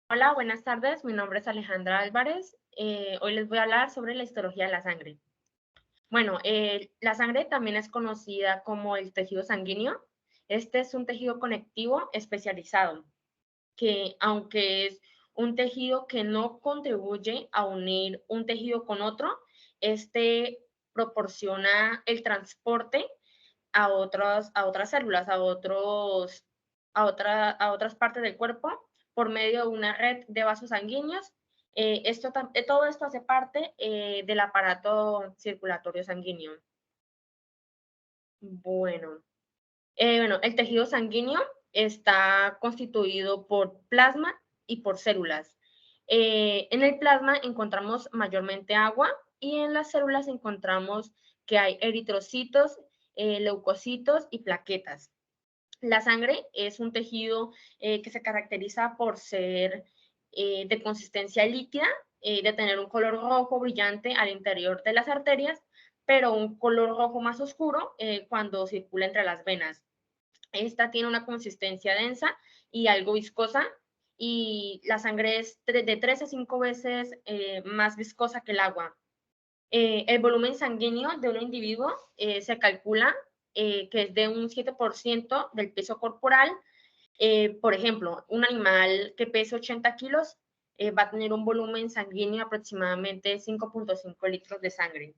Hola, buenas tardes. Mi nombre es Alejandra Álvarez. Hoy les voy a hablar sobre la histología de la sangre. Bueno, la sangre también es conocida como el tejido sanguíneo. Este es un tejido conectivo especializado que, aunque es un tejido que no contribuye a unir un tejido con otro, este proporciona el transporte a otras células, a otras partes del cuerpo por medio de una red de vasos sanguíneos. Todo esto hace parte del aparato circulatorio sanguíneo. Bueno, bueno, el tejido sanguíneo está constituido por plasma y por células. En el plasma encontramos mayormente agua y en las células encontramos que hay eritrocitos, leucocitos y plaquetas. La sangre es un tejido que se caracteriza por ser de consistencia líquida, de tener un color rojo brillante al interior de las arterias, pero un color rojo más oscuro cuando circula entre las venas. Esta tiene una consistencia densa y algo viscosa, y la sangre es de 3 a 5 veces más viscosa que el agua. El volumen sanguíneo de un individuo se calcula que es de un 7% del peso corporal. Por ejemplo, un animal que pese 80 kilos va a tener un volumen sanguíneo aproximadamente 5.5 litros de sangre.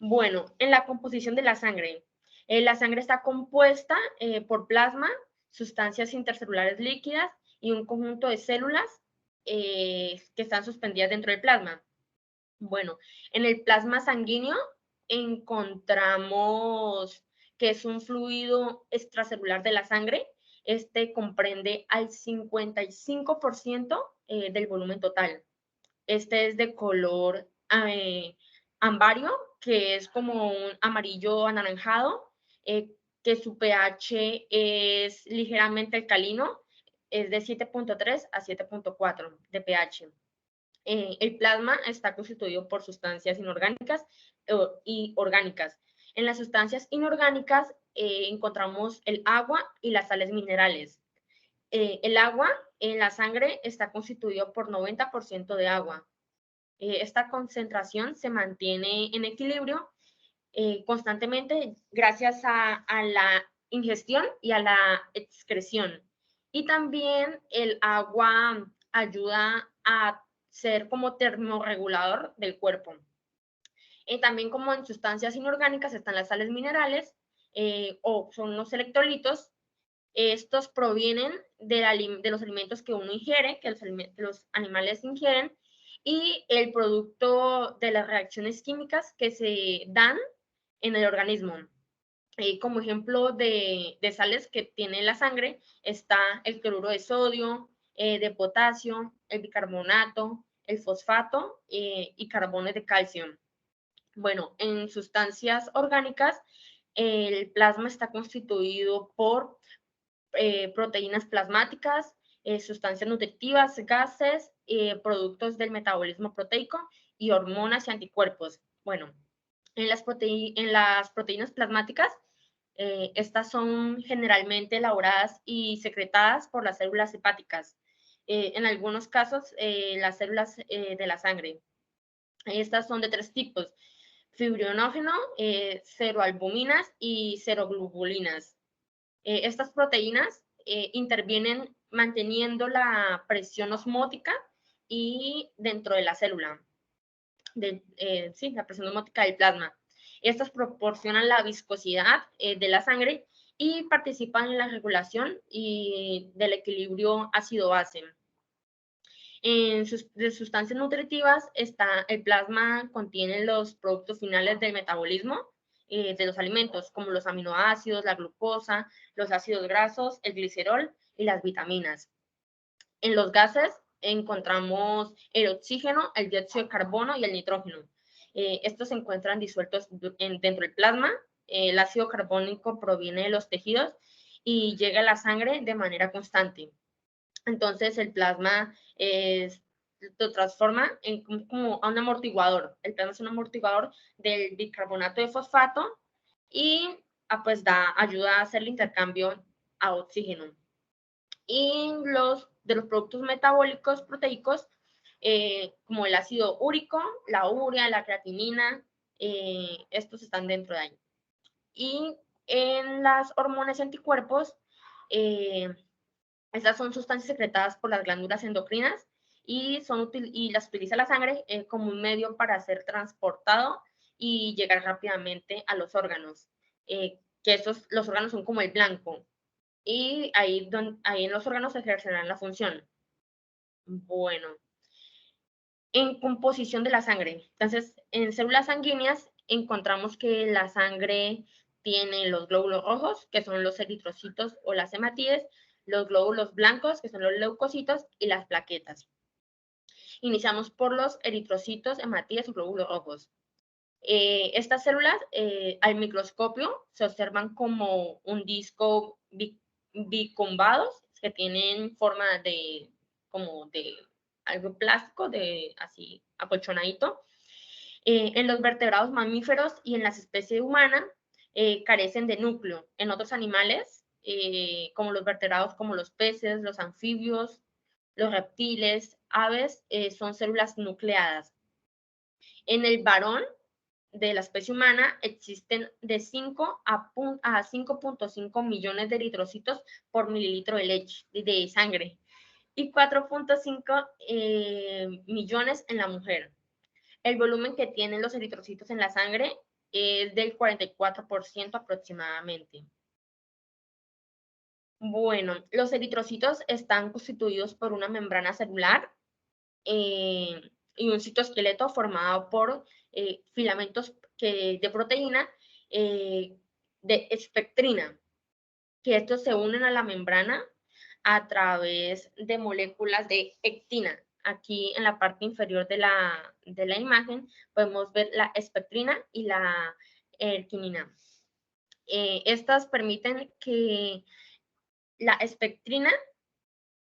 Bueno, en la composición de la sangre está compuesta por plasma, sustancias intercelulares líquidas y un conjunto de células que están suspendidas dentro del plasma. Bueno, en el plasma sanguíneo encontramos que es un fluido extracelular de la sangre. Este comprende al 55% del volumen total. Este es de color ambario, que es como un amarillo anaranjado, que su pH es ligeramente alcalino, es de 7.3 a 7.4 de pH. El plasma está constituido por sustancias inorgánicas y orgánicas. En las sustancias inorgánicas encontramos el agua y las sales minerales. El agua en la sangre está constituido por 90% de agua. Esta concentración se mantiene en equilibrio constantemente gracias a la ingestión y a la excreción. Y también el agua ayuda a ser como termorregulador del cuerpo. También como en sustancias inorgánicas están las sales minerales o son los electrolitos. Estos provienen de los alimentos que uno ingiere, que los animales ingieren, y el producto de las reacciones químicas que se dan en el organismo. Como ejemplo de sales que tiene la sangre está el cloruro de sodio, de potasio, el bicarbonato, el fosfato y carbones de calcio. Bueno, en sustancias orgánicas, el plasma está constituido por proteínas plasmáticas, sustancias nutritivas, gases, productos del metabolismo proteico y hormonas y anticuerpos. Bueno, en las proteínas plasmáticas, estas son generalmente elaboradas y secretadas por las células hepáticas. En algunos casos, las células de la sangre. Estas son de tres tipos: fibrinógeno, ceroalbuminas y ceroglobulinas. Estas proteínas intervienen manteniendo la presión osmótica y dentro de la célula, sí, la presión osmótica del plasma. Estas proporcionan la viscosidad de la sangre y participan en la regulación y del equilibrio ácido-base. De sustancias nutritivas, el plasma contiene los productos finales del metabolismo de los alimentos, como los aminoácidos, la glucosa, los ácidos grasos, el glicerol y las vitaminas. En los gases encontramos el oxígeno, el dióxido de carbono y el nitrógeno. Estos se encuentran disueltos dentro del plasma. El ácido carbónico proviene de los tejidos y llega a la sangre de manera constante. Entonces el plasma lo transforma en como a un amortiguador. El plasma es un amortiguador del bicarbonato de fosfato y pues ayuda a hacer el intercambio a oxígeno. Y de los productos metabólicos proteicos, como el ácido úrico, la urea, la creatinina, estos están dentro de ahí. Y en las hormonas y anticuerpos, estas son sustancias secretadas por las glándulas endocrinas y las utiliza la sangre como un medio para ser transportado y llegar rápidamente a los órganos, que los órganos son como el blanco, y ahí en los órganos ejercerán la función. Bueno, en composición de la sangre. Entonces, en células sanguíneas encontramos que la sangre tiene los glóbulos rojos, que son los eritrocitos o las hematíes, los glóbulos blancos, que son los leucocitos, y las plaquetas. Iniciamos por los eritrocitos, hematíes y glóbulos rojos. Estas células al microscopio se observan como un disco bicombados que tienen forma como de algo plástico, de así acolchonadito. En los vertebrados mamíferos y en las especies humanas carecen de núcleo. En otros animales, como los vertebrados, como los peces, los anfibios, los reptiles, aves, son células nucleadas. En el varón de la especie humana existen de 5 a 5.5 millones de eritrocitos por mililitro de leche, de sangre, y 4.5 millones en la mujer. El volumen que tienen los eritrocitos en la sangre es del 44% aproximadamente. Bueno, los eritrocitos están constituidos por una membrana celular y un citoesqueleto formado por filamentos de proteína de espectrina, que estos se unen a la membrana a través de moléculas de ectina. Aquí en la parte inferior de la imagen podemos ver la espectrina y la erquinina. Estas permiten que la espectrina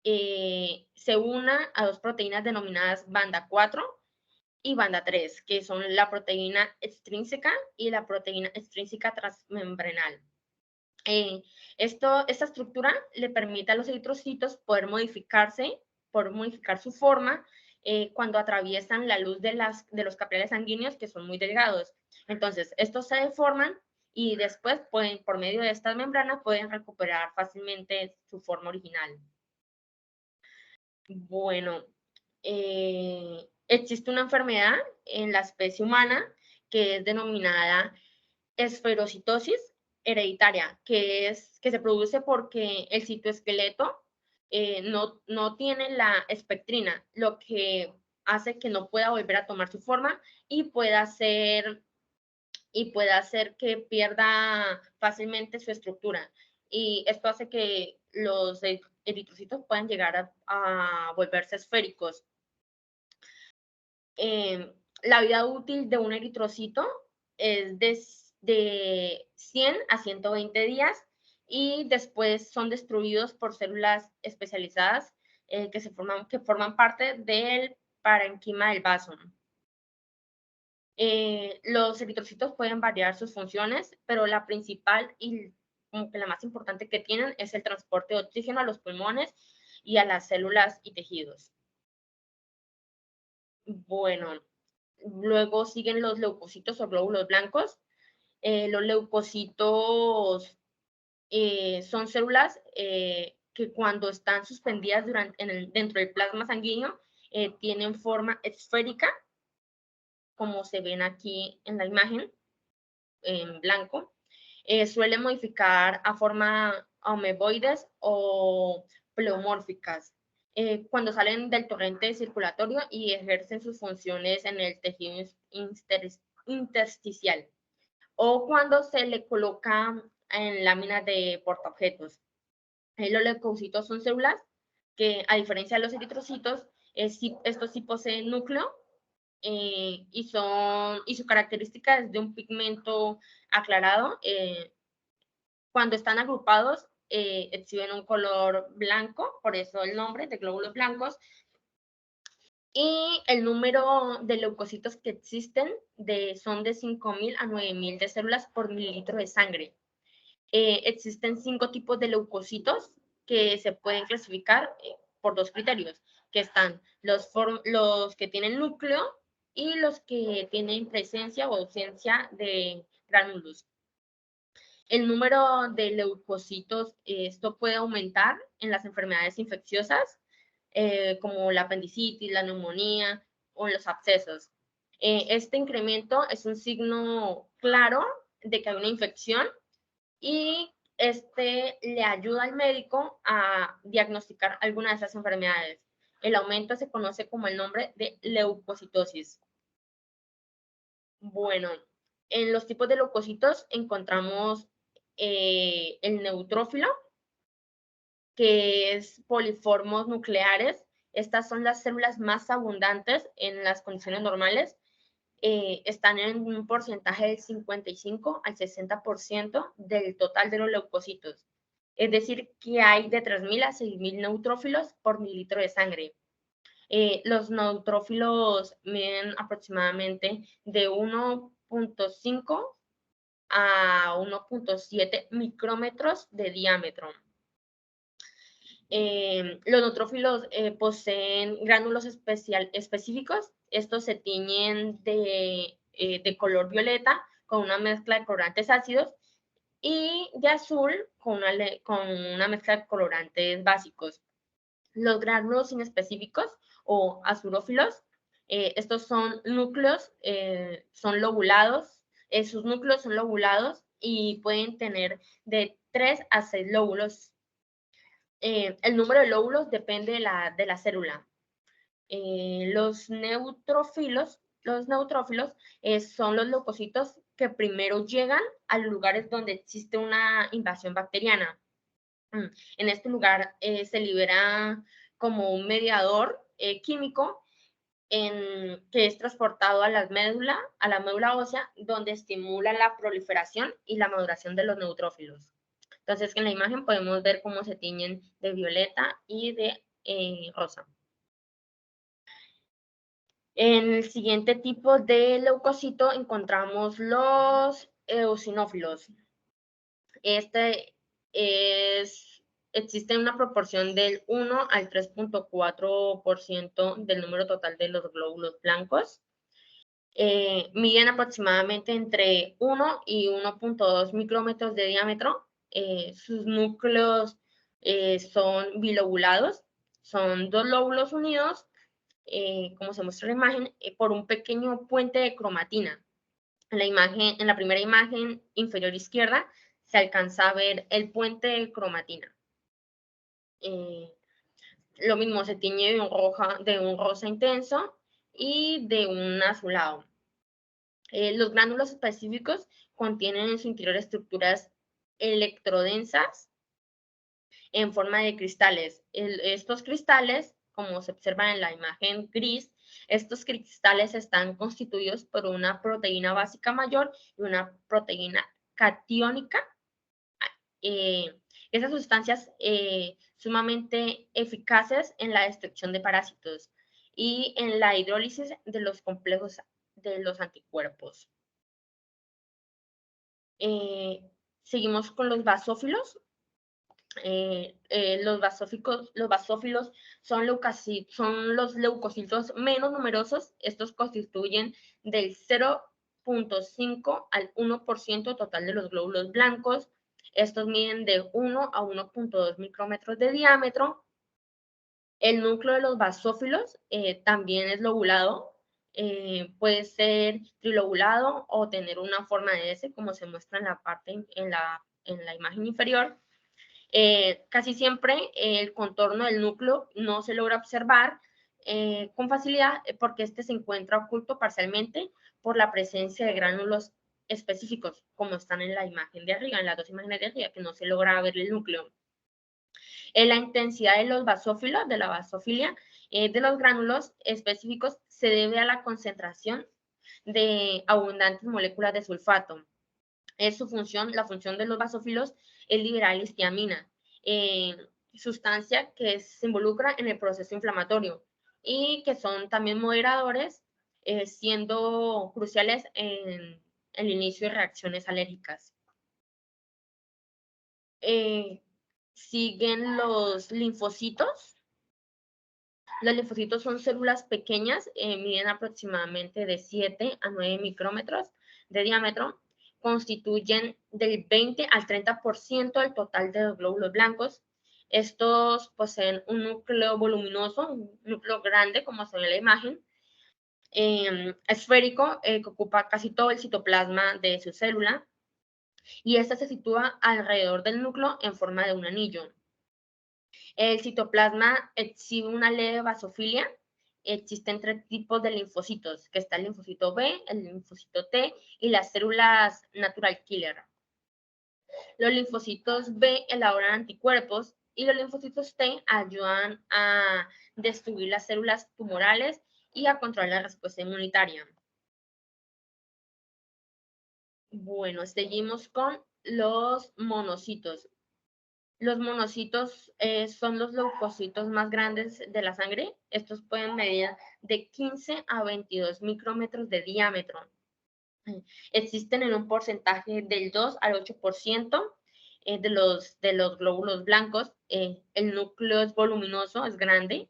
se una a dos proteínas denominadas banda 4 y banda 3, que son la proteína extrínseca y la proteína extrínseca transmembranal. Esta estructura le permite a los eritrocitos poder modificar su forma cuando atraviesan la luz de los capilares sanguíneos, que son muy delgados. Entonces, estos se deforman y después por medio de estas membranas pueden recuperar fácilmente su forma original. Bueno, existe una enfermedad en la especie humana que es denominada esferocitosis hereditaria, que se produce porque el citoesqueleto no tiene la espectrina, lo que hace que no pueda volver a tomar su forma y pueda hacer que pierda fácilmente su estructura. Y esto hace que los eritrocitos puedan llegar a volverse esféricos. La vida útil de un eritrocito es de 100 a 120 días y después son destruidos por células especializadas que forman parte del parenquima del vaso. Los eritrocitos pueden variar sus funciones, pero la principal y como que la más importante que tienen es el transporte de oxígeno a los pulmones y a las células y tejidos. Bueno, luego siguen los leucocitos o glóbulos blancos. Los leucocitos son células que cuando están suspendidas dentro del plasma sanguíneo tienen forma esférica, como se ven aquí en la imagen, en blanco. Suelen modificar a forma ameboides o pleomórficas cuando salen del torrente circulatorio y ejercen sus funciones en el tejido intersticial, o cuando se le coloca en láminas de portaobjetos. Los leucocitos son células que, a diferencia de los eritrocitos, estos sí poseen núcleo y su característica es de un pigmento aclarado. Cuando están agrupados, exhiben un color blanco, por eso el nombre de glóbulos blancos. Y el número de leucocitos que existen son de 5.000 a 9.000 de células por mililitro de sangre. Existen 5 tipos de leucocitos que se pueden clasificar por dos criterios, que están los que tienen núcleo y los que tienen presencia o ausencia de gránulos. El número de leucocitos, esto puede aumentar en las enfermedades infecciosas, como la apendicitis, la neumonía o los abscesos. Este incremento es un signo claro de que hay una infección y este le ayuda al médico a diagnosticar alguna de esas enfermedades. El aumento se conoce como el nombre de leucocitosis. Bueno, en los tipos de leucocitos encontramos el neutrófilo, que es poliformos nucleares. Estas son las células más abundantes en las condiciones normales. Están en un porcentaje del 55 al 60% del total de los leucocitos. Es decir, que hay de 3.000 a 6.000 neutrófilos por mililitro de sangre. Los neutrófilos miden aproximadamente de 1.5 a 1.7 micrómetros de diámetro. Los neutrófilos poseen gránulos específicos. Estos se tiñen de color violeta con una mezcla de colorantes ácidos y de azul con una mezcla de colorantes básicos. Los gránulos inespecíficos o azurófilos, estos son núcleos, son lobulados, sus núcleos son lobulados y pueden tener de 3 a 6 lóbulos. El número de lóbulos depende de la célula. Los neutrófilos son los leucocitos que primero llegan a los lugares donde existe una invasión bacteriana. En este lugar se libera como un mediador químico que es transportado a la médula ósea, donde estimula la proliferación y la maduración de los neutrófilos. Entonces, en la imagen podemos ver cómo se tiñen de violeta y de rosa. En el siguiente tipo de leucocito encontramos los eosinófilos. Existe una proporción del 1 al 3.4% del número total de los glóbulos blancos. Miden aproximadamente entre 1 y 1.2 micrómetros de diámetro. Sus núcleos son bilobulados, son dos lóbulos unidos, como se muestra en la imagen, por un pequeño puente de cromatina. En la primera imagen inferior izquierda se alcanza a ver el puente de cromatina. Lo mismo, se tiñe de un rosa intenso y de un azulado. Los gránulos específicos contienen en su interior estructuras electrodensas en forma de cristales. Estos cristales, como se observa en la imagen gris, estos cristales están constituidos por una proteína básica mayor y una proteína catiónica. Esas sustancias sumamente eficaces en la destrucción de parásitos y en la hidrólisis de los complejos de los anticuerpos. Seguimos con los basófilos. Los basófilos son los leucocitos menos numerosos. Estos constituyen del 0.5 al 1% total de los glóbulos blancos. Estos miden de 1 a 1.2 micrómetros de diámetro. El núcleo de los basófilos también es lobulado. Puede ser trilobulado o tener una forma de S, como se muestra en la imagen inferior. Casi siempre el contorno del núcleo no se logra observar con facilidad porque este se encuentra oculto parcialmente por la presencia de gránulos específicos, como están en la imagen de arriba, en las dos imágenes de arriba, que no se logra ver el núcleo. La intensidad de los basófilos, de la basofilia, de los gránulos específicos se debe a la concentración de abundantes moléculas de sulfato. La función de los basófilos es liberar histamina, sustancia que se involucra en el proceso inflamatorio y que son también moderadores, siendo cruciales en el inicio de reacciones alérgicas. Siguen los linfocitos. Los linfocitos son células pequeñas, miden aproximadamente de 7 a 9 micrómetros de diámetro, constituyen del 20 al 30% del total de los glóbulos blancos. Estos poseen un núcleo voluminoso, un núcleo grande, como se ve en la imagen, esférico, que ocupa casi todo el citoplasma de su célula, y esta se sitúa alrededor del núcleo en forma de un anillo. El citoplasma exhibe una leve basofilia. Existen 3 tipos de linfocitos, que está el linfocito B, el linfocito T y las células natural killer. Los linfocitos B elaboran anticuerpos y los linfocitos T ayudan a destruir las células tumorales y a controlar la respuesta inmunitaria. Bueno, seguimos con los monocitos. Los monocitos son los leucocitos más grandes de la sangre. Estos pueden medir de 15 a 22 micrómetros de diámetro. Existen en un porcentaje del 2 al 8% de los glóbulos blancos. El núcleo es voluminoso, es grande,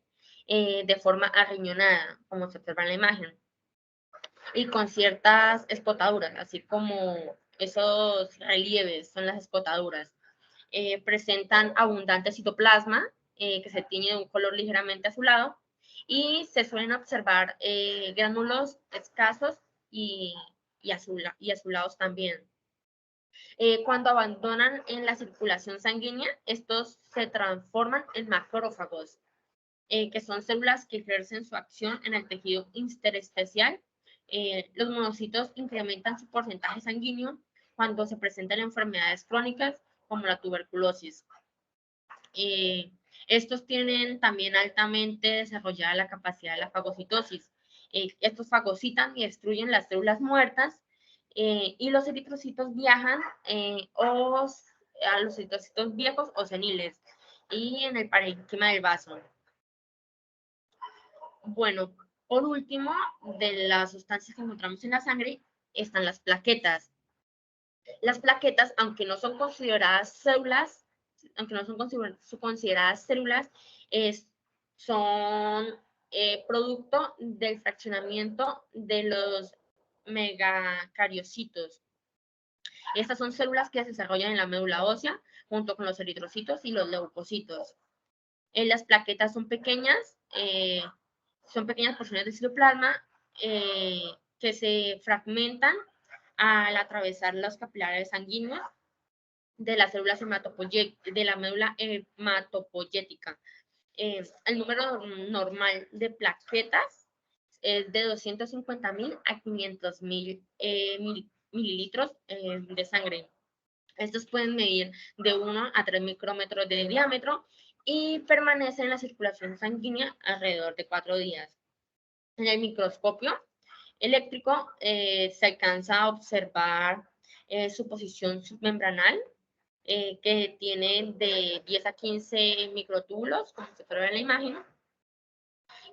de forma arriñonada, como se observa en la imagen, y con ciertas escotaduras, así como esos relieves son las escotaduras. Presentan abundante citoplasma, que se tiñe de un color ligeramente azulado, y se suelen observar gránulos escasos y azulados también. Cuando abandonan en la circulación sanguínea, estos se transforman en macrófagos, que son células que ejercen su acción en el tejido intersticial. Los monocitos incrementan su porcentaje sanguíneo cuando se presentan enfermedades crónicas como la tuberculosis. Estos tienen también altamente desarrollada la capacidad de la fagocitosis. Estos fagocitan y destruyen las células muertas, y los eritrocitos viajan a los eritrocitos viejos o seniles y en el parénquima del vaso. Bueno, por último, de las sustancias que encontramos en la sangre están las plaquetas. Las plaquetas, aunque no son consideradas células, son producto del fraccionamiento de los megacariocitos. Estas son células que se desarrollan en la médula ósea junto con los eritrocitos y los leucocitos. Las plaquetas son pequeñas porciones de citoplasma que se fragmentan al atravesar los capilares sanguíneos de las células de la médula hematopoyética. El número normal de plaquetas es de 250.000 a 500.000 mililitros de sangre. Estos pueden medir de 1 a 3 micrómetros de diámetro y permanecen en la circulación sanguínea alrededor de 4 días. En el microscopio eléctrico se alcanza a observar su posición submembranal, que tiene de 10 a 15 microtúbulos, como se puede ver en la imagen,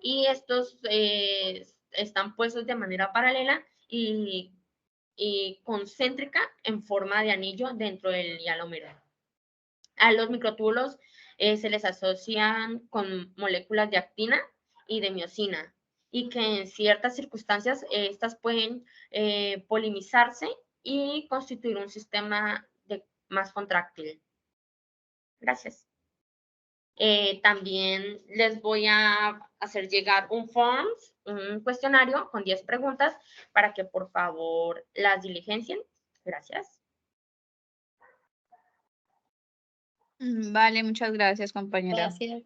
y estos están puestos de manera paralela y concéntrica en forma de anillo dentro del hialómero. A los microtúbulos se les asocian con moléculas de actina y de miosina, y que en ciertas circunstancias estas pueden polimizarse y constituir un sistema más contráctil. Gracias. También les voy a hacer llegar un cuestionario con 10 preguntas para que por favor las diligencien. Gracias. Vale, muchas gracias, compañera. Gracias.